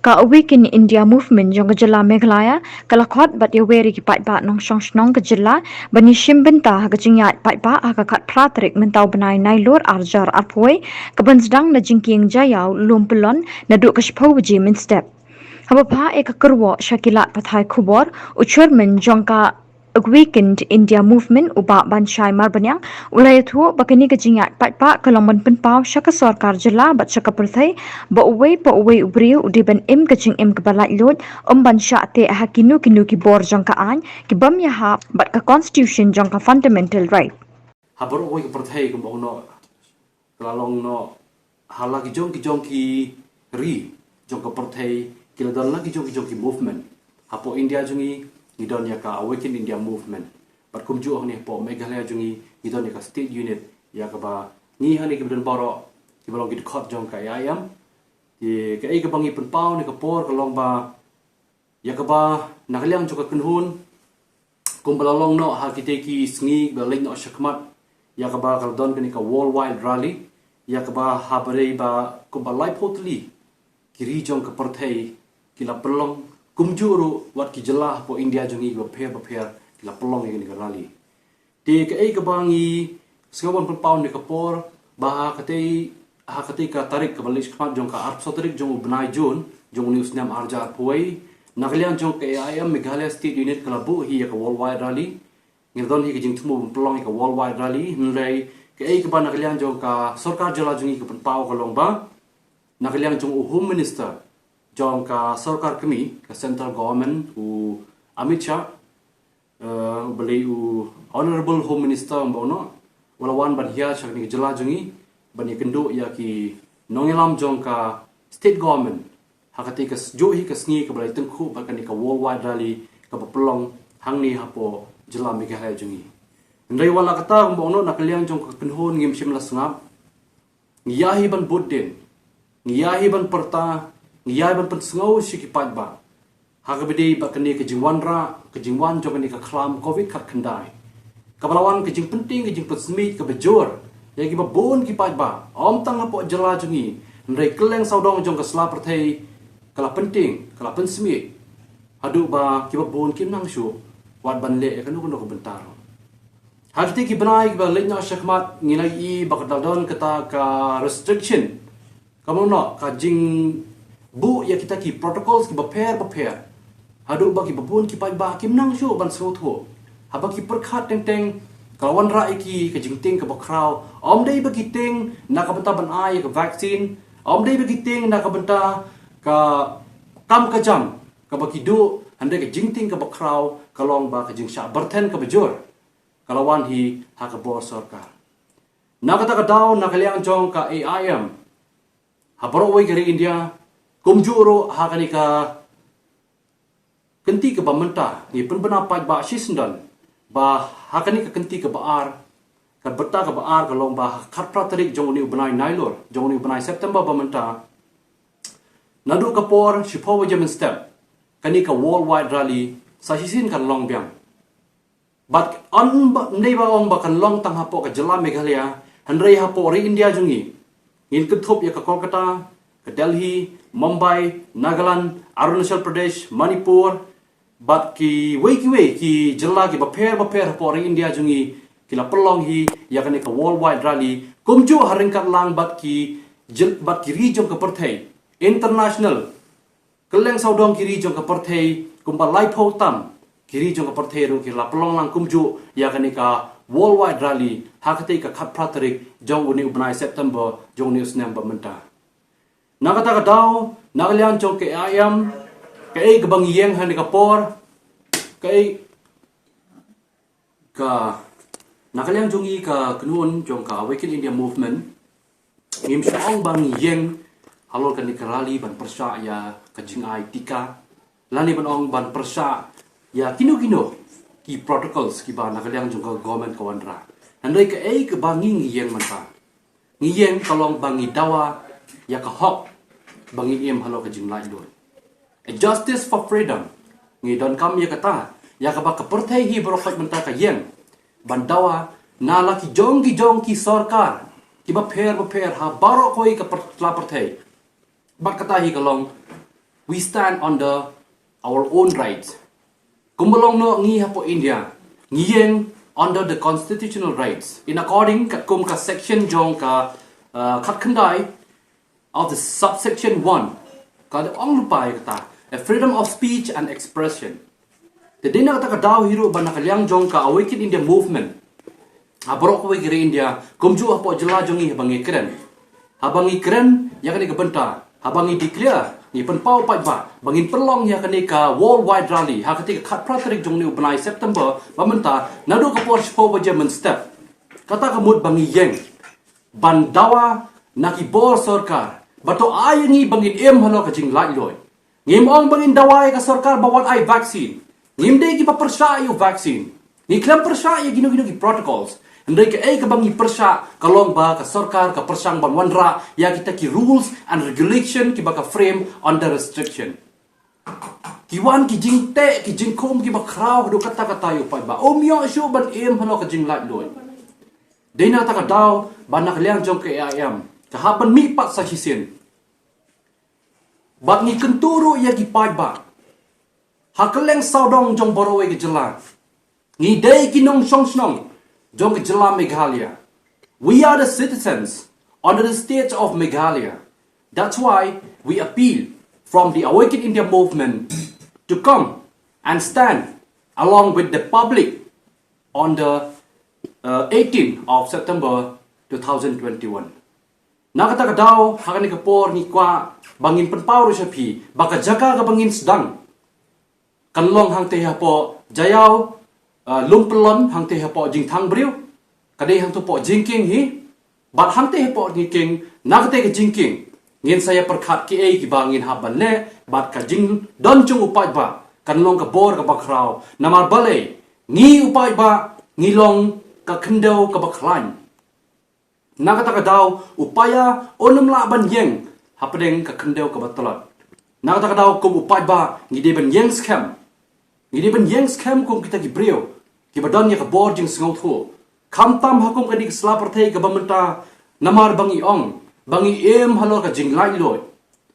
ka Awaken India Movement jong kejala Meghalaya kalakot bat yaweri ki pai ba nong shong shnong kejala bani shimbenta ha kejingyat pai ba ha kakat pratrik mentau benai nailur arjar arpoi kaban sedang na jingking jayau lumpelon na duk kashpau ji min step haba pa ek kerwo shakilat pathai khubor uchurmen jongka Awakened India Movement uba banshai marbanyang ulay thu bakani kejingat patpa kalongman penpau syaka sarkar jela bat syaka perthai ba uway ubriu udiban im kejing im kebalai lot bansha te hakinu kinu ki bor jongka an ki bam yaha bat ka constitution jongka fundamental right habar uway ka perthai kung no kalalong no hala ki jong ki ri jong ka perthai kiladal lagi jong ki movement hapo India jungi idon ya ka Awaken India Movement pat kumju ni po Meghalaya jungi idon ya ka state unit ya ka ba ni hani ke ben boro ki balong ki khot jong ka ayam ti ka ai ka bangi pen pau ni ka por ka long ba ya ka ba nakaliang jo ka kunhun kum balalong no ha ki te ki sngi baling no shakmat ya ka ba ka don ka ni ka worldwide rally ya ka ba ha bare ba kum ba live hotli ki ri jong ka perthai ki la pelong kumjuru wat ki jelah po India jungi ba pher la pelong ni ka rally ti ka ai ka bangi sengawon pau ni ka por ba ha kate ka tarik ka balik kmat jong ka arp so tarik jong benai jun jong news nam arja poi nakalian jong ka IM Meghalaya state unit ka labu hi ka worldwide rally ngirdon hi ka jing thumo pelong ka worldwide rally nlai ka ai ka ba nakalian jong ka sarkar jela jungi ka pau ka long ba nakalian jong home minister jong ka sarkar kami ka central government u Amit Shah beli u honorable home minister mbono walawan ban hia chak ni jela jungi bani kendo ya ki nongelam jong ka state government hakati ka jo hi ka sngi ka balai tengkhu ba kan ka worldwide rally ka pelong hang ni hapo jela Meghalaya jungi ndai wala kata mbono nakaliang jong ka penhon ngim shimla sngap ngiyahi ban budden ngiyahi ban perta ngiyahi ban pensngau sikipat ba hagabedi ba kani ka jingwanra ka jingwan jong ni ka klam covid khat khandai kabalawan ka jing penting ka jing pesmi ka bejor ya ki ba bon ki pat ba om tang apo jela jungi ndai keleng saudong jong ka sla perthai kala penting kala pensmi hadu ba ki ba bon kim nang shu wat ban le ka nu ko bentar hagti ki banai ki ba lenya shakmat ngilai i ba kadadon kata ka restriction kamu no ka jing bu ya kita ki protocols ki ba pair hadu ba ki ba bon ki pat ba kim nang shu ban so tho haba ki perkhat teng kawan ra iki ka jingting ka bakraw om dei ba kiting na ka benta ban ai ka vaccine om dei ba kiting na ka benta ka kam ka jam ka ba kidu hande ka jingting ka bakraw kalong ba ka jing sha barthen ka bajur kalawan hi ha ka bor sarkar na ka ta ka daw na kaliang jong ka AIM habaro wai gari India kumjuro ha ka ni ka kenti ka bamenta ni penbena pat ba shisndan ba hakani ka kenti ka baar ka betta ka baar ka long ba khat pratarik jong ni banai nailor jong ni banai September bamenta nadu ka por shipo wajem step kani ka worldwide rally sa hisin kan long biang but on nei ba ong ba kan long tang hapo ka jela Meghalaya hanrei hapo ri India jungi ngin kuthop ya ka Kolkata ka Delhi Mumbai Nagaland Arunachal Pradesh Manipur but ki jela ki baper por India jungi kila pelong hi ya kan ka worldwide rally kumju haringkat lang but ki region ka perthai international keleng saudong ki region ka perthai kumba lai pho tam ki region ka perthai ru ki la pelong lang kumju ya kan ka worldwide rally hakate ka khat pratarik jong uni ubnai September jong ni usnam ba menta nakata ka daw nakalian jong ke ayam kai gebang yeng han ka por kai ka nakaliang jongi ka knun jong ka Awaken India Movement ngim song bang yeng halol kan ka rally ban persa ya ka jingai tika lani ban ong ban persa ya kino ki protocols ki ba nakaliang jong ka government ka wanra andai ka ka banging yeng man pa ngiyeng kalong bangi dawa ya ka hok bangi em halo ka jinglai don justice for freedom ngi don kam ya kata ya ka ba ka perthai hi borofat menta ka yeng bandawa na laki jong ki sarkar ki ba pher ha baro koi ka perthai ba kata hi kalong we stand under our own rights. Kumbalong no ngi hapo India, ngiyeng under the constitutional rights. In according kum ka section jong ka khat khandai of the subsection 1, ka the ong lupai kata, a freedom of speech and expression. The dina kata ka daw hiro ba nakaliang jong ka Awaken India movement. Haborok ko kiri India, kumju hapo jela jongi habangi keren. Habangi keren ya kani kabenta, habangi declare ni penpau pai ba, bangin perlong ya kani ka worldwide rally, ha ketika kat praterik jong ni ubenai September, bamenta nadu ka por shpo baje men step. Kata kamut bangi yeng, bandawa naki bor sarkar, bato ayangi bangin em halo ka jing lai loy. Ngim ong bangin dawai ka sarkar bawat ai vaccine. Ngim dei ki papersa yu vaccine. Ni klam persa ya gino ki protocols. Andai ke ka bangi persa kalong ba ka sarkar ka persang ban wanra ya kita ki rules and regulation ki ba ka frame under restriction. Kiwan ki jing te ki jing kum ki ba kraw do kata yu pai ba. Omyo shu ban em halo ka jing lai loy. Dena ta ka daw banak liang jong ke ayam. Ka haban mi pat sa hisin. Bat ni kenturu ya ki pai ba. Hakeleng saudong jong borowe ki jela. Ni dei ki nong song snong jong ki jela Meghalaya. We are the citizens under the state of Meghalaya. That's why we appeal from the Awaken India movement to come and stand along with the public on the 18th of September 2021. Nakata ka daw hakani ka por ni kwa bangin penpau siya pi baka jaga ka bangin sedang kanlong hang teh po jayaw lumpelon hang teh po jing thang briu kadai hang tu po jingking hi bat hang teh po jingking nakate ka jingking ngin saya perkhat ki ai ki bangin haban le bat ka jing don chung upai ba kanlong ka bor ka bakraw namar bale ngi upai ba ngilong ka kendau ka baklan nakata ka daw upaya onum la ban yeng hapdeng ka kendau ka batalat nakata ka daw kum upai ba ngide ban yeng scam ngide ban yeng scam kum kita ki brio ki badon ya ka bor jing sngau thu kam tam hakum ka dik sla parthai ka bamenta namar bangi ong bangi em halo ka jing lai loy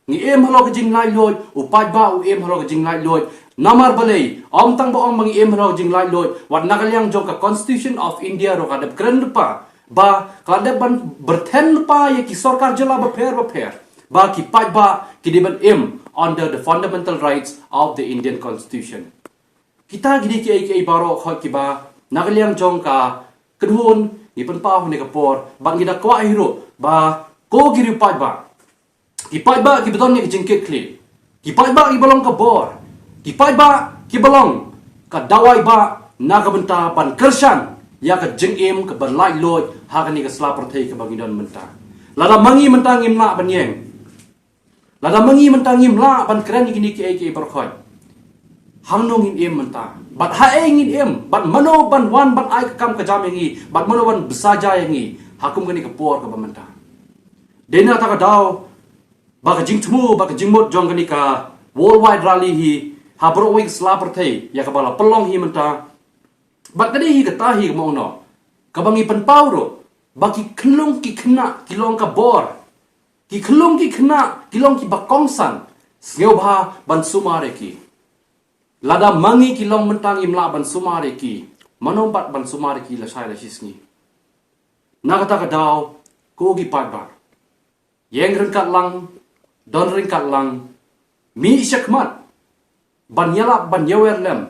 ngi em halo ka jing lai loy upai ba u em halo ka jing lai loy namar balai om tang ba ong bangi em halo ka jing lai loy wat nakaliang jong ka Constitution of India ro ka dep kren pa ba kada ban berthen pa ya ki sarkar jela ba pher ba ki pai ba ki diban em under the fundamental rights of the Indian Constitution. Kita gidi ki ai baro kha ki ba nagaliang jong ka kedun ni pen pa ni kapor bang gida kwa hiro ba ko giri pai ba ki beton ni ki jingkit kli ki pai ba ki balong ka bor ki pai ba ki balong ka dawai ba nagabenta pan kersan ya ka jing em ka balai loy ha ka ni ka sla parthai ka bangidon menta lada mangi mentang im la ban yeng lada mangi mentang im la ban kran ni ki ai barkhoi hang nong in em menta bat ha eng in em bat mano ban wan bat ai ka kam ka jam yangi bat mano ban besaja yangi hakum ka ni ka por ka bamenta dena ta ka daw ba ka jing thmu ba ka jing mot jong ka ni ka worldwide rally hi ha bro wing sla parthai ya ka bala pelong hi menta bat kadi hi kata hi mo no kabangi pan pauro baki khlung ki khna kilong ka bor ki khlung ki khna kilong ki bakong san sneu bha ban sumare ki lada mangi kilong mentang imla ban sumare ki manombat ban sumare ki la sai la sisngi nagata ka daw ko gi pat ba yeng ringkat lang don ringkat lang mi shakmat ban yala ban yewer lem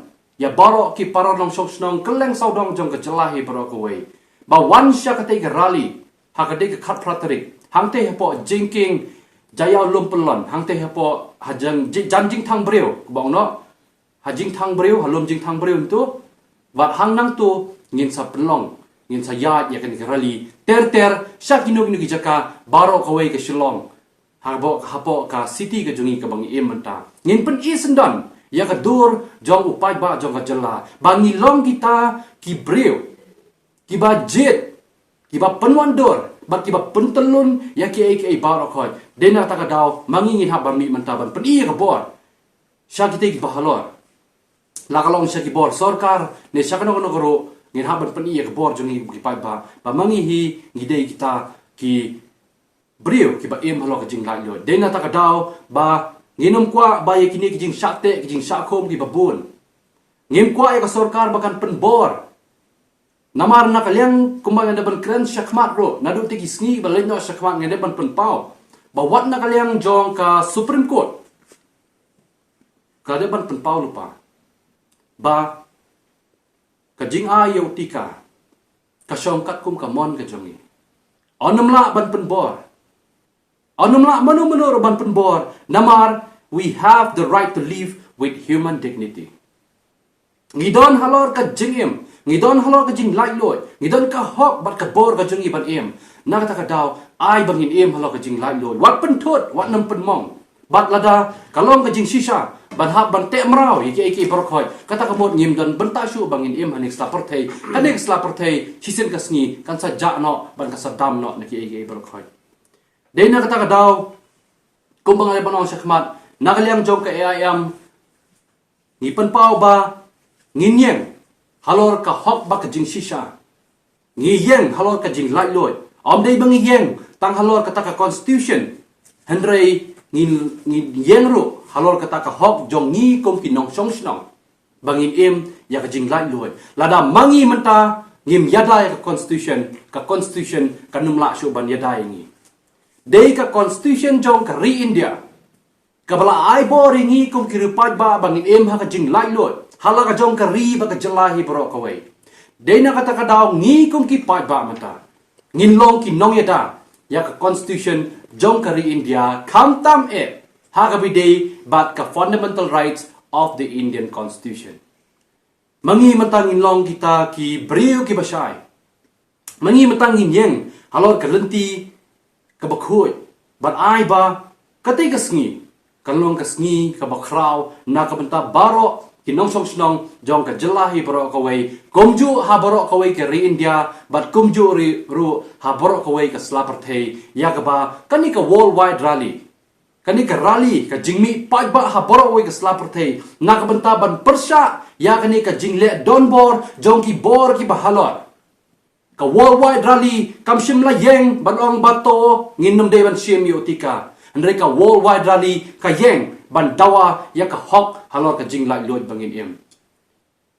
ya baro ki paro nong sok snong keleng saudong jong ke jelahi baro ko wei ba wan sha ka te ka rally ha ka de ka khat praterik hang te po jingking jaya lumpelon hang te po hajang janjing thang breu bong no hajing thang breu halom jing thang breu tu wat hang nang tu ngin sa pelong ngin sa ya ya kan ka rally ter sha kinu ki jaka baro ko wei ke shillong ha po ka city ka jungi ka bang em menta ngin pen isendon ya ka dur jong upai ba jong ka jela bangi long kita ki breu ki ba jet ki ba penwandor ba ki ba pentelun ya ki ai ba ro khoi dena ta ka daw mangingin ha ba mi menta ban pen i ka bor sha ki te ki ba halor la ka long sha ki bor sarkar ne sha ka no ro ngin ha ban pen i ka bor jong ki pai ba mangi hi ngidei kita ki breu ki ba em halo ka jing lai lo dena ta ka daw ba nginum kwa bayi kini kijing syakte kijing syakom ki babun ngim kwa ya sorkar bakan penbor namar na kaliang kumbaga na ban kren syakmat ro nadu tiki sngi balin no syakmat ngene ban penpau bawat na kaliang jong ka Supreme Court kada ban penpau lupa ba kajing ayo tika kasyongkat kum kamon ka jongi onamla ban penbor onamla manu ban penbor namar we have the right to live with human dignity ngidon halor ka jingim ngidon halor ka jing lai loy ngidon ka hok bat ka bor ka jongi ban em na ka daw ai bangin em halor ka jing lai loy wat pen thot wat nam pen mong bat lada kalong ka jing shisha ban hab ban te mrau iki prokhoi kata ka mod ngim don benta shu bangin em hanik slapar thei kanik slapar thei chisen ka sngi kan sa ja no ban ka sa dam no iki prokhoi dei na kata ka daw kumbang ale banong syakmat nagaliang jong ka AIM ngipan pau ba nginyeng halor ka hok ba ka jing shisha ngiyeng halor ka jing lai loy om dei bang ngiyeng tang halor kata ka constitution hendrei ngiyeng ru halor kata ka hok jong ngi kom kinong song snong bangin em ya ka jing lai loy lada mangi menta ngim yadai ka constitution kanumla shu ban yadai ngi dei ka constitution jong ka ri India kabala ai boring ngi kom kirupat ba bangin em ha ka jing lai loy hala ka jong ka ri ba ka jalahi bro ka wei dei na kata ka daw ngi kom ki pat ba mata ngin long ki nong yada ya ka constitution jong ka ri India kam tam e ha ka bidei bat ka fundamental rights of the Indian constitution mangi matang ngin long kita ki breu ki basai mangi matang ngin yeng halor ka lenti ka bakhoi bat ai ba katai ka sngi kalong ka sngi ka bakraw na ka benta baro kinong song snong jong ka jalahi baro ka wei komju ha baro ka wei ka ri India bat komju ru ha baro ka wei ka slapar thei ya ka ba kani ka worldwide rally kani ka rally ka jingmi pa ba ha baro wei ka slapar thei na ka benta ban persha ya kani ka jingle donbor jong ki bor ki bahalor ka worldwide rally kamshim la yeng banong bato nginom de ban sim yotika andre ka worldwide rally ka yeng ban dawa ya ka hok halor ka jing lai loy bangin em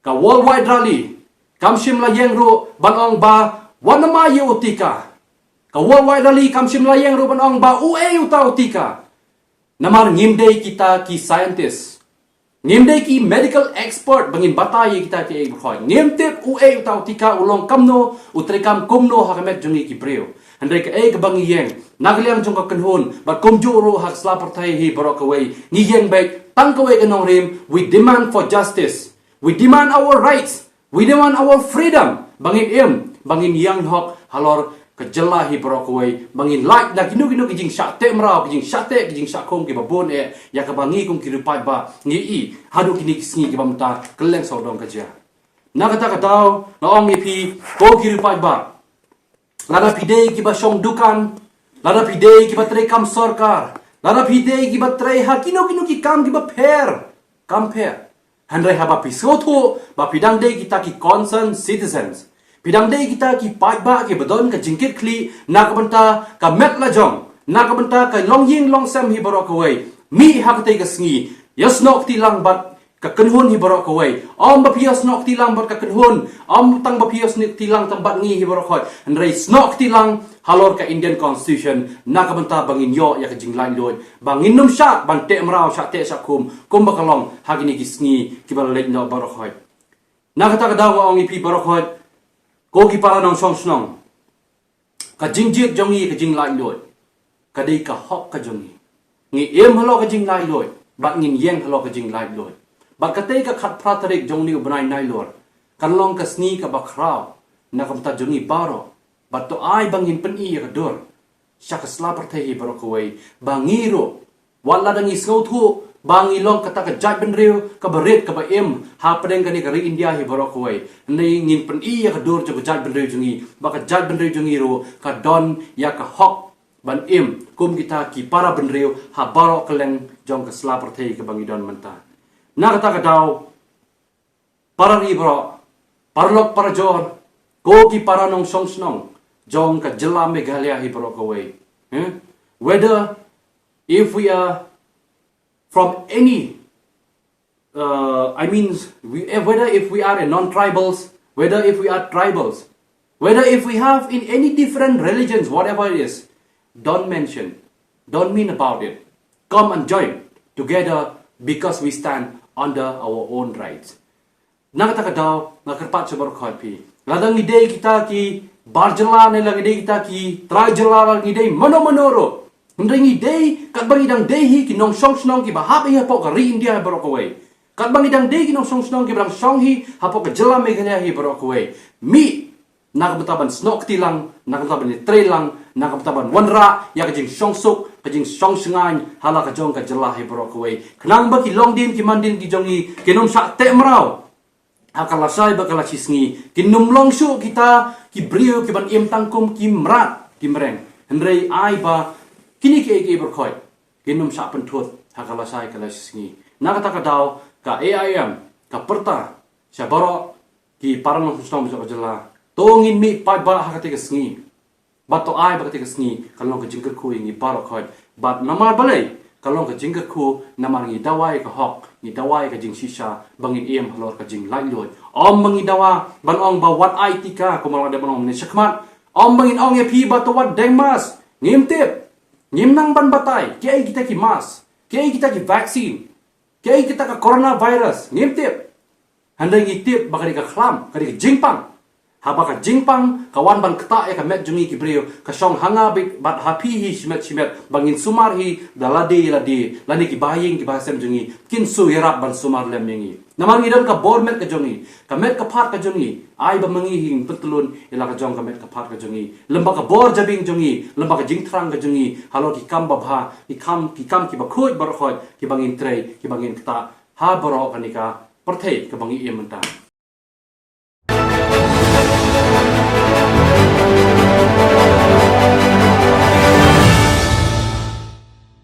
ka worldwide rally kamshim la yeng ru banong ba wanama yotika ka worldwide rally kamshim la yeng ru banong ba ue utika namar ngimde kita ki scientist ngimde ki medical expert bangin batai kita ki khoi ngimtep ue utika ulong kamno utrekam kumno hakamet jungi ki breu andre ka bangi yeng nagliang jong ka kanhon ba komjuro hak slapar thai hi barok away ni yeng bek tang ka way kanong rim we demand for justice we demand our rights we demand our freedom bangin bangin yang hok halor ka jalla hi barok away bangin like na kinu kijing syate mrao kijing sakom ki babon ya ka bangi kong kirupai ba ngi i hadu kini kisngi ki bamta keleng sodong ka ja na kata daw na ong ipi ko kirupai ba lada pidei ki ba song dukan lada pidei ki ba kam sorkar lada pidei ki ba ha kino ki kam ki ba kam handrai ha ba pisoto ba pidang dei kita ki concerned citizens pidang dei kita ki ba ki badon ka jingkit kli na ka banta ka met la jong na ka banta ka long ying long sam hi barok away mi ha ka tei ka sngi yasnok ti lang bat ka kanhon hi barok away om ba pios nok ti lang bat ka kanhon om tang ba pios ni ti lang tambat ngi hi barok hoy andrei snok ti lang halor ka Indian constitution na ka banta bangin yo ya ka jinglai loy bangin num sha ban te mrao sha te sha kum ba kalong hagini ki sngi ki ba lek no barok hoy na ka ta ka daw ong ipi barok hoy ko ki para nong song snong ka jingjit jongi ka jinglai loy ka dei ka hok ka jongi ngi em halo ka jinglai loy bat ngin yeng halo ka jinglai loy bakatei ka khat pratarik jongni ubnai nailor kanlong ka sni ka bakrao na kamta jongi baro bato ai bangin peni ka dor syaka slapar thei barokoi bangiro wala dangi snothu bangilong kata ka jaj benreu ka baret ka ba em ha padeng kani ka ri India hi barokoi nei ngin peni ka dor jo jaj benreu jongi baka jaj benreu jongi ro ka don ya ka hok ban em kum kita ki para benreu ha barok keleng jong ka slapar thei ka bangidon menta na kata daw para ribro parlok para jor ko ki para nong song snong jong ka jela Meghalaya hi bro ko way whether if we are from any I mean, whether if we are a non-tribals, whether if we are tribals, whether if we have in any different religions, whatever it is, don't mention, don't mean about it. Come and join together because we stand under our own rights. Nakatakadaw, nakarpat sa barokot pi. Ladang ide kita ki barjala na lang ide kita ki trajala lang ide mano-manoro. Hundring ide kadbang idang dehi ki nong song ki bahabi hapo ka ri India barokaway. Kadbang idang dehi ki nong song ki barang songhi hapo ka jala Meghalaya hi barokaway. Mi nakabutaban snok tilang, nakabutaban ni trelang, nakabutaban wanra, ya kajing songsuk, kajing songsengan, hala kajong kajala hi barokaway. Kenang ba ki long din ki mandin ki jongi kinom sa te maraw. Akalasay bakala sisngi kinum longsu kita ki brio ki ban im tangkum ki mrat ki mereng hendrei ai ba kini ke berkhoi kinum sa pentut akalasay kala sisngi nakata daw ka AIM ka perta sa baro ki parang sustom sa jela tongin mi pa ba hakati ka sngi bato ai ba ka sngi kalong ka jingker ku ngi baro khoi bat namar balai kalong ka jingker ku namar ngi dawai ka hok ngi dawai ka jing shisha bangin em halor ka jing lai loi om bangi dawa ban ong ba wat ai tika ko mal da ban ong ni sakmat om bangin ong e pi ba to wat dengmas ngim tip ngim nang ban batai ke ai kita ki mas ke ai kita ki vaccine ke ai kita ka coronavirus ngim tip handai ngi tip ba ka khlam ka jingpang haba ka jingpang kawan ban kta e ka met jungi ki brio ka song hanga bit bat happy hi shimet bangin sumar hi dalade lani ki baying ki basem jungi kin su hirap ban sumar lem yengi namang idam ka bor met ka jungi ka met ka phat ka jungi ai ba mangi hing petulun ila ka jong ka met ka phat ka jungi lemba ka bor jabing jungi lemba ka jingtrang ka jungi halo ki kam ba bha ki kam ki ba khoj bar khoj ki bangin trei ki bangin kta ha baro kanika perthei ka bangi em mentang